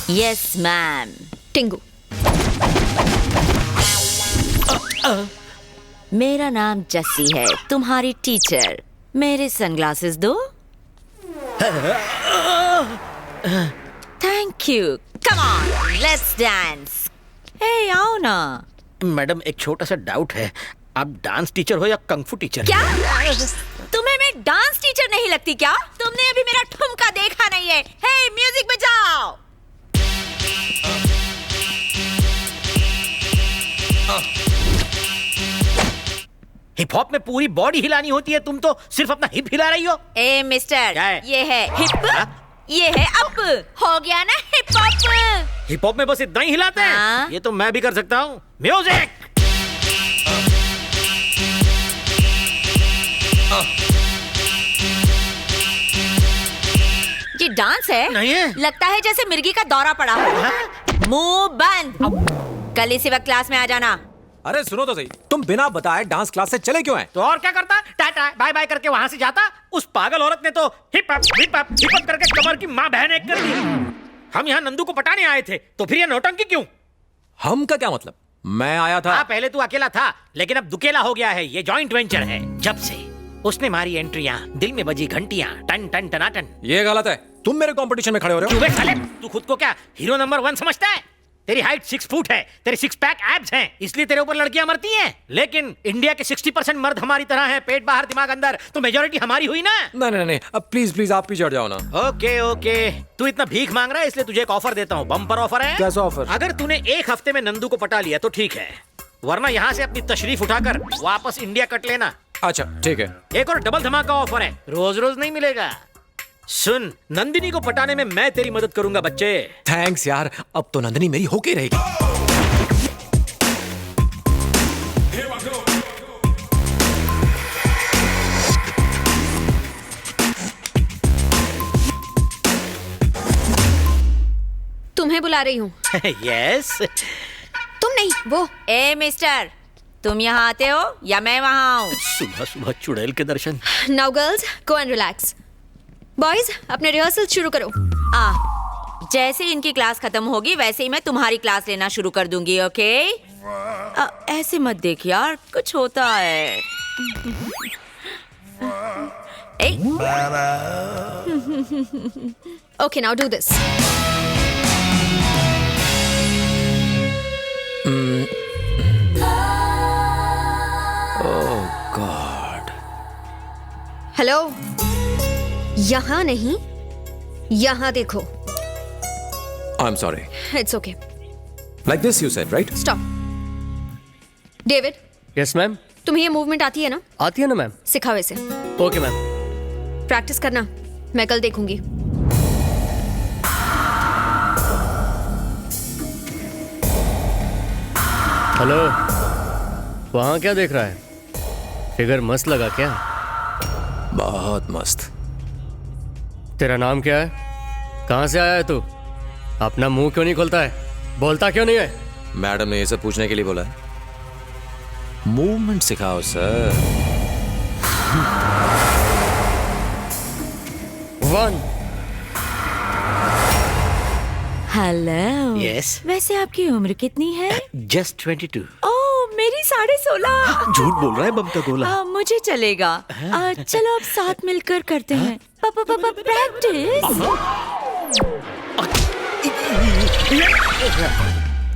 Yes ma'am. Tingu. मेरा नाम जस्सी है, तुम्हारी टीचर। मेरे सनग्लासेस दो। Thank you. Come on let's dance. Hey आओ ना। मैडम एक छोटा सा डाउट है, आप डांस टीचर हो या कंगफू टीचर? क्या तुम्हें मैं डांस टीचर नहीं लगती क्या? तुमने अभी मेरा ठुमका देखा नहीं है। हे म्यूजिक बजाओ। हिप हॉप में पूरी बॉडी हिलानी होती है, तुम तो सिर्फ अपना हिप हिला रही हो। ए मिस्टर, क्या है? ये है हिप, ये है अप। हो गया ना हिप हॉप। हिप हॉप में बस इतना ही हिलाते हैं? हाँ। ये तो मैं भी कर सकता हूँ। म्यूजिक। ये डांस है? नहीं है। लगता है जैसे मिर्गी का दौरा पड़ा हो। मुंह बंद। कल इसी वक्त क्लास में आ जाना। अरे सुनो तो सही, तुम बिना बताए डांस क्लास से चले क्यों आए? तो और क्या करता? टाटा बाय बाय करके वहां से जाता। उस पागल औरत ने तो hip hop hip hop hip hop करके कमर की माँ बहन एक कर दी। हम यहाँ नंदू को पटाने आए थे, तो फिर ये नौटंकी क्यों? हम का क्या मतलब? मैं आया था। हाँ, पहले तू अकेला था, लेकिन अब दुकेला हो गया है। ये जॉइंट वेंचर है। जब से उसने मारी एंट्रियां, दिल में बजी घंटियां, टन टन टनाटन। ये गलत है, तुम मेरे कंपटीशन में खड़े हो रहे क्यों हो। बे साले, तू खुद को क्या हीरो नंबर 1 समझता है? तेरी हाइट 6 फुट है, तेरे 6 पैक एब्स हैं, इसलिए तेरे ऊपर लड़कियां मरती हैं। लेकिन इंडिया के 60% मर्द हमारी तरह हैं, पेट बाहर दिमाग अंदर, तो मेजोरिटी हमारी हुई ना। नहीं, अब प्लीज आप भी चढ़ जाओ ना। ओके ओके, तू इतना भीख मांग रहा है, इसलिए तुझे एक ऑफर देता हूँ। बम्पर ऑफर है। कैसा ऑफर? अगर तूने एक हफ्ते में नंदू को पटा लिया तो ठीक है, वरना यहाँ से अपनी तशरीफ उठाकर वापस इंडिया कट लेना। अच्छा ठीक है। एक और डबल धमाका ऑफर है, रोज रोज नहीं मिलेगा। सुन, नंदिनी को पटाने में मैं तेरी मदद करूंगा बच्चे। थैंक्स यार, अब तो नंदनी मेरी होके रहेगी। तुम्हें बुला रही हूँ। यस। तुम नहीं, वो। ए मिस्टर, तुम यहाँ आते हो या मैं वहाँ आऊँ? सुबह सुबह चुड़ैल के दर्शन। Now girls go and relax. Boys अपने रिहर्सल शुरू करो। जैसे इनकी क्लास खत्म होगी वैसे ही मैं तुम्हारी क्लास लेना शुरू कर दूंगी। ओके? ऐसे मत देख यार, कुछ होता है। Okay now do this. Oh God. Hello, यहाँ नहीं, यहाँ देखो। I am sorry. It's okay. Like this you said, right? Stop. David, yes ma'am. तुम्हें ये मूवमेंट आती है ना? आती है ना मैम। सिखाओ इसे। Okay ma'am. प्रैक्टिस करना, मैं कल देखूंगी। हेलो, वहाँ क्या देख रहा है? फिगर मस्त लगा क्या? बहुत मस्त। तेरा नाम क्या है? कहाँ से आया है तू? अपना मुंह क्यों नहीं खोलता है? बोलता क्यों नहीं है? मैडम ने ये सब पूछने के लिए बोला है। मूवमेंट सिखाओ सर। 1 हेलो। यस। वैसे आपकी उम्र कितनी है? जस्ट 22। ओह, मेरी 16.5। झूठ बोल रहा है बम का गोला। मुझे चलेगा। चलो अब साथ मिलकर करते हैं। प्रैक्टिस।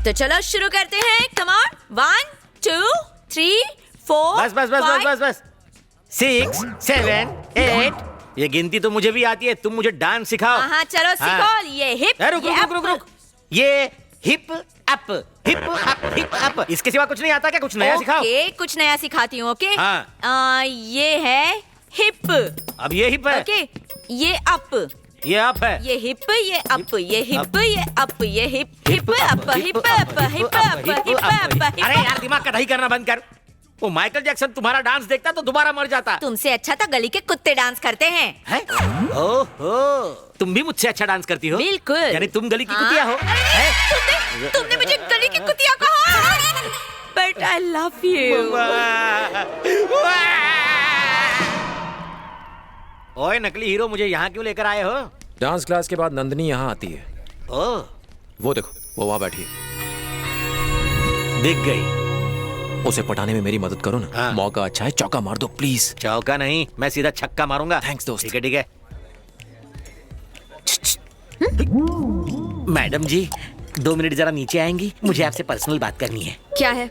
तो चलो शुरू करते हैं। Come on. 1 2 3 4। बस बस बस बस बस बस। 6 7 8। ये गिनती तो मुझे भी आती है, तुम मुझे डांस सिखाओ। हाँ चलो सीखो। ये हिप, रुक ये रुक रुक रुक। ये hip up hip up hip up, इसके सिवा कुछ नहीं आता क्या? कुछ नया सिखाओ। ओके, कुछ नया सिखाती हूँ। ओके? हाँ। ये है हिप। अब ये हिप है। ओके, ये अप। ये अप है। ये हिप, ये अप, ये हिप, ये अप, ये hip, hip up, hip up, hip up, hip up. अरे यार, दिमाग का दही करना बंद कर। वो माइकल जैक्सन तुम्हारा डांस देखता तो दोबारा मर जाता। तुमसे अच्छा तो गली के कुत्ते डांस करते हैं। है? ओहो, तुम भी मुझसे अच्छा डांस करती हो? बिल्कुल। यानी तुम गली की हाँ? कुतिया हो? तुमने मुझे गली की कुतिया कहा। But I love you. ओए नकली हीरो, मुझे यहाँ क्यों लेकर आए हो? डांस क्लास के बाद नंदनी यहाँ आती है। ओह, वो देखो, वो वहां बैठी है। दिख गई। उसे पटाने में मेरी मदद करो ना। हाँ। मौका अच्छा है, चौका मार दो प्लीज। चौका नहीं, मैं सीधा छक्का मारूंगा। Thanks, दोस्त। ठीक है ठीक है। मैडम जी 2 मिनट जरा नीचे आएंगी, मुझे आपसे पर्सनल बात करनी है। क्या है?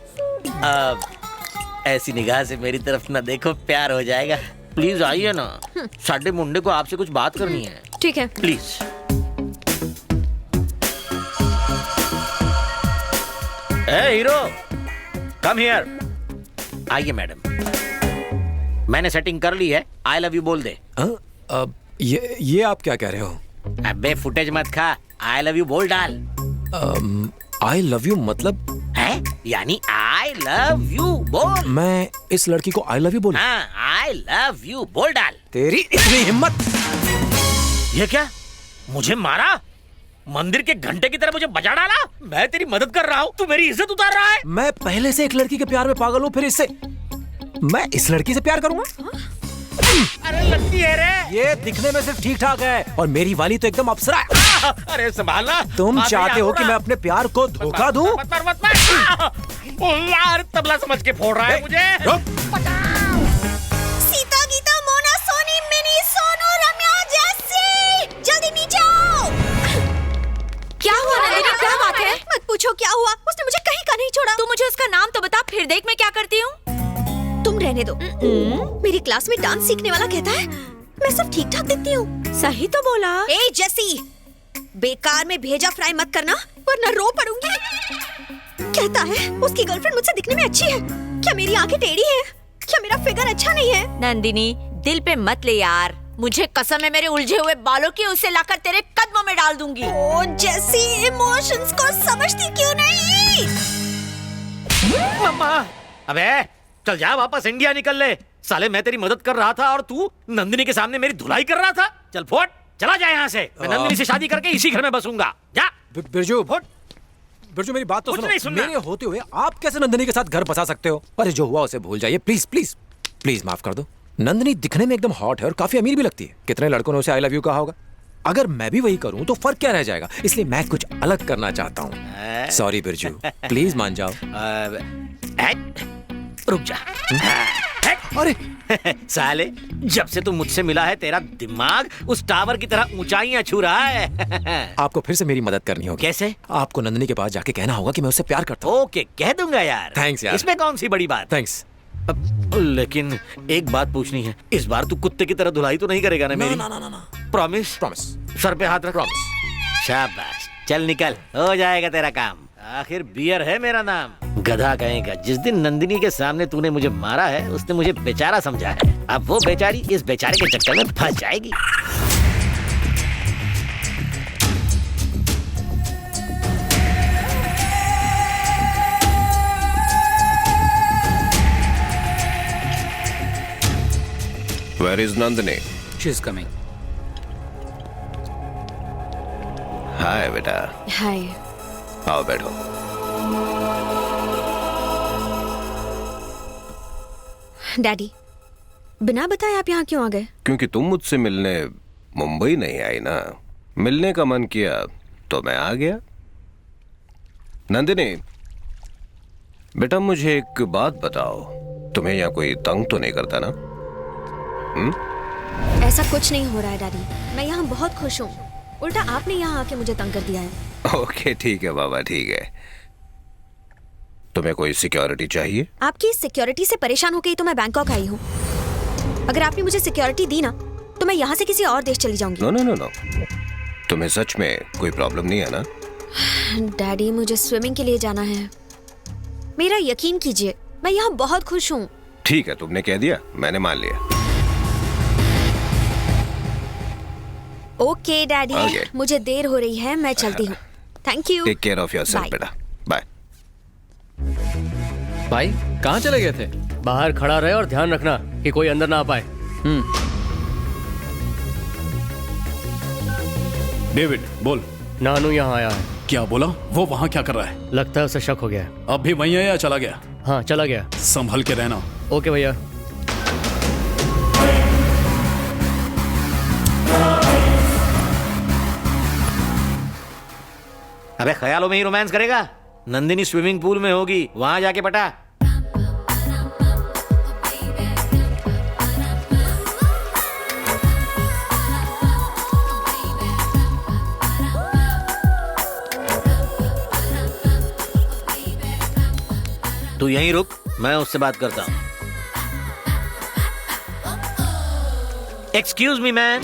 ऐसी निगाह से मेरी तरफ ना देखो, प्यार हो जाएगा। प्लीज आइए ना, साडे मुंडे को आपसे कुछ बात करनी है। ठीक है। Please. A hero, come here. आइए मैडम, मैंने सेटिंग कर ली है, आई लव यू बोल दे। ये आप क्या कह रहे हो? अबे फुटेज मत खा, आई लव यू बोल डाल। आई लव यू मतलब? है यानी आई लव यू बोल। मैं इस लड़की को आई लव यू बोलूं? हाँ, आई लव यू बोल डाल। तेरी इतनी हिम्मत! ये क्या, मुझे मारा? मंदिर के घंटे की तरह मुझे बजा डाला? मैं तेरी मदद कर रहा हूँ, तू मेरी इज्जत उतार रहा है। मैं पहले से एक लड़की के प्यार में पागल हूँ, फिर इससे मैं इस लड़की से प्यार करूंगा? अरे लगती है रे। ये दिखने में सिर्फ ठीक ठाक है और मेरी वाली तो एकदम अप्सरा है। अरे संभालना। तुम चाहते हो कि मैं अपने प्यार को धोखा दूं? मत मार, मत मार। ओ यार, तबला समझ के फोड़ रहा है मुझे। सीता, गीता, मोना, सोनी, मिनी, सोनू, रम्या, जैसी, जल्दी नीचे आओ। क्या हुआ नंदिनी, क्या बात है? मत पूछो क्या हुआ, उसने मुझे कहीं का नहीं छोड़ा। तू मुझे उसका नाम तो बता, फिर देख मैं क्या करती हूँ। तुम रहने दो। मेरी क्लास में डांस सीखने वाला कहता है मैं सब ठीक ठाक दिखती हूँ। सही तो बोला। ए जैसी, बेकार में भेजा फ्राई मत करना वरना रो पड़ूंगी। कहता है उसकी गर्लफ्रेंड मुझसे दिखने में अच्छी है। क्या मेरी आंखें टेढ़ी हैं? क्या मेरा फिगर अच्छा नहीं है? नंदिनी दिल पे मत ले यार, मुझे कसम है मेरे उलझे हुए बालों की, उसे लाकर तेरे कदमों में डाल दूंगी। ओ जैसी, इमोशंस को समझती क्यों नहीं? मम्मा, अबे चल जा, वापस इंडिया निकल ले। साले मैं तेरी मदद कर रहा था और तू नंदिनी के सामने मेरी धुलाई कर रहा था। चल फोट, चला जा यहाँ से। मैं नंदिनी से शादी करके इसी घर में बसूंगा। जा बिरजू, फोट। बिरजू मेरी बात तो कुछ सुनो। नहीं सुनना। मेरे होते हुए आप कैसे नंदिनी के साथ घर बसा सकते हो? अरे जो हुआ उसे भूल जाइए प्लीज प्लीज प्लीज, माफ कर दो। नंदिनी दिखने में एकदम हॉट है और काफी अमीर भी लगती है। कितने लड़कों ने उसे आई लव यू कहा होगा? अगर मैं भी वही करूं तो फर्क क्या रह जाएगा? इसलिए मैं कुछ अलग करना चाहता हूँ। सॉरी बिरजू, प्लीज मान जाओ। रुक जा। अरे साले, जब से तू मुझसे मिला है तेरा दिमाग उस टावर की तरह ऊंचाइयां छू रहा है। आपको फिर से मेरी मदद करनी होगी। कैसे? आपको नंदिनी के पास जाके कहना होगा कि मैं उससे प्यार करता हूँ। ओके, कह दूंगा यार। Thanks यार। इसमें कौन सी बड़ी बात? थैंक्स। लेकिन एक बात पूछनी है, इस बार तू कुत्ते की तरह धुलाई तो नहीं करेगा ना मेरी? ना। प्रॉमिस? प्रॉमिस। सर पे हाथ रख। प्रॉमिस। शाबाश, चल निकल, हो जाएगा तेरा काम। आखिर बियर है मेरा नाम। गधा कहेगा, जिस दिन नंदिनी के सामने तूने मुझे मारा है उसने मुझे बेचारा समझा है। अब वो बेचारी इस बेचारे के चक्कर में फंस जाएगी। Where is Nandini? She is coming. हाय बेटा, हाय। आओ बैठो। डैडी, बिना बताए आप यहाँ क्यों आ गए? क्योंकि तुम मुझसे मिलने मुंबई नहीं आई ना, मिलने का मन किया तो मैं आ गया। नंदिनी बेटा, मुझे एक बात बताओ, तुम्हें यहाँ कोई तंग तो नहीं करता ना? ऐसा कुछ नहीं हो रहा है डैडी, मैं यहाँ बहुत खुश हूँ। उल्टा आपने यहाँ आके मुझे तंग कर दिया है। ओके ठीक है बाबा, ठीक है। तुम्हें कोई सिक्योरिटी चाहिए? आपकी सिक्योरिटी से परेशान होकर ही तो मैं बैंकॉक आई हूँ। अगर आपने मुझे सिक्योरिटी दी ना तो मैं यहाँ से किसी और देश चली जाऊंगी। नो, तुम्हें सच में कोई प्रॉब्लम नहीं है ना? डैडी, मुझे स्विमिंग के लिए जाना है। मेरा यकीन कीजिए, मैं यहाँ बहुत खुश हूँ। ठीक है, तुमने कह दिया, मैंने मान लिया। Okay daddy, Okay. मुझे देर हो रही है, मैं चलती हूँ। Thank you. Take care of yourself Bye. बेटा, बाय। भाई कहाँ चले गए थे? बाहर खड़ा रहे और ध्यान रखना कि कोई अंदर ना आ पाए। डेविड बोल। नानू यहाँ आया है। क्या बोला? वो वहाँ क्या कर रहा है? लगता है उसे शक हो गया है। अब भी वहीं है या चला गया? हाँ चला गया। संभल के रहना। ओके भैया। अबे ख्यालों में ही रोमांस करेगा? नंदिनी स्विमिंग पूल में होगी, वहां जाके पटा। तू यहीं रुक, मैं उससे बात करता हूँ। Excuse me man.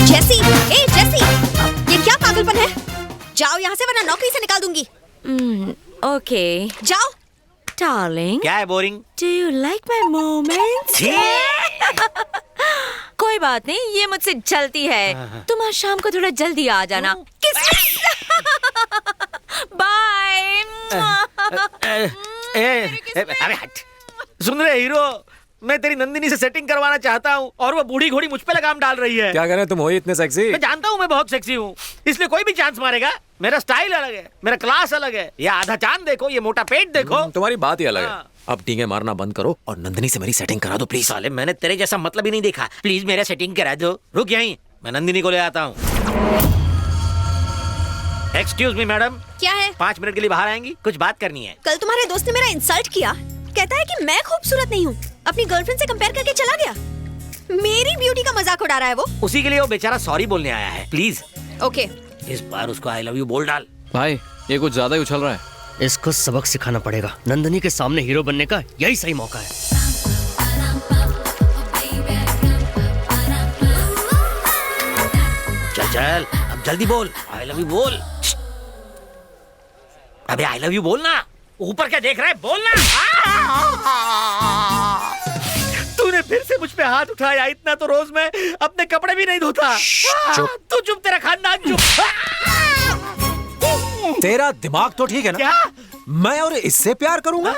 जेसी, ए जेसी, ये क्या पागलपन है? जाओ यहाँ से वरना नौकरी से निकाल दूंगी। ओके जाओ। डार्लिंग, क्या है boring? Do you like my moments? कोई बात नहीं, ये मुझसे चलती है। तुम आज शाम को थोड़ा जल्दी आ जाना। किस बाय। अबे हट। सुन रहे हीरो, मैं तेरी नंदिनी से सेटिंग करवाना चाहता हूँ और वो बूढ़ी घोड़ी मुझ पे लगाम डाल रही है। क्या करें, तुम हो ही इतने सेक्सी। मैं जानता हूँ मैं बहुत सेक्सी हूँ, इसलिए कोई भी चांस मारेगा। मेरा स्टाइल अलग है, मेरा क्लास अलग है। ये आधा चांद देखो, ये मोटा पेट देखो। तुम्हारी बात ही अलग है। हाँ। अब डींगे मारना बंद करो और नंदिनी से मेरी सेटिंग करा दो प्लीज। साले, मैंने तेरे जैसा मतलब ही नहीं देखा। प्लीज मेरा सेटिंग करा दो। रुक यहीं, मैं नंदिनी को ले आता हूँ। एक्सक्यूज मी मैडम, क्या है? 5 मिनट के लिए बाहर आएंगी? कुछ बात करनी है। कल तुम्हारे दोस्त ने मेरा इंसल्ट किया, कहता है कि मैं खूबसूरत नहीं हूँ, अपनी गर्लफ्रेंड से कंपेयर करके चला गया। मेरी ब्यूटी का मजाक उड़ा रहा है वो। उसी के लिए वो बेचारा सॉरी बोलने आया है। Please okay. इस बार उसको आई लव यू बोल डाल। भाई ये कुछ ज्यादा ही उछल रहा है। इसको सबक सिखाना पड़ेगा। नंदिनी के सामने हीरो बनने का यही सही मौका है। चल चल, अब जल्दी बोल, आई लव यू बोल। अबे आई लव यू बोलना। ऊपर क्या देख रहा है, बोलना। तूने फिर से मुझ पे हाथ उठाया। इतना तो रोज मैं अपने कपड़े भी नहीं धोता। तू चुप, तेरा खानदान चुप। तेरा दिमाग तो ठीक है ना? क्या? मैं और इससे प्यार करूंगा?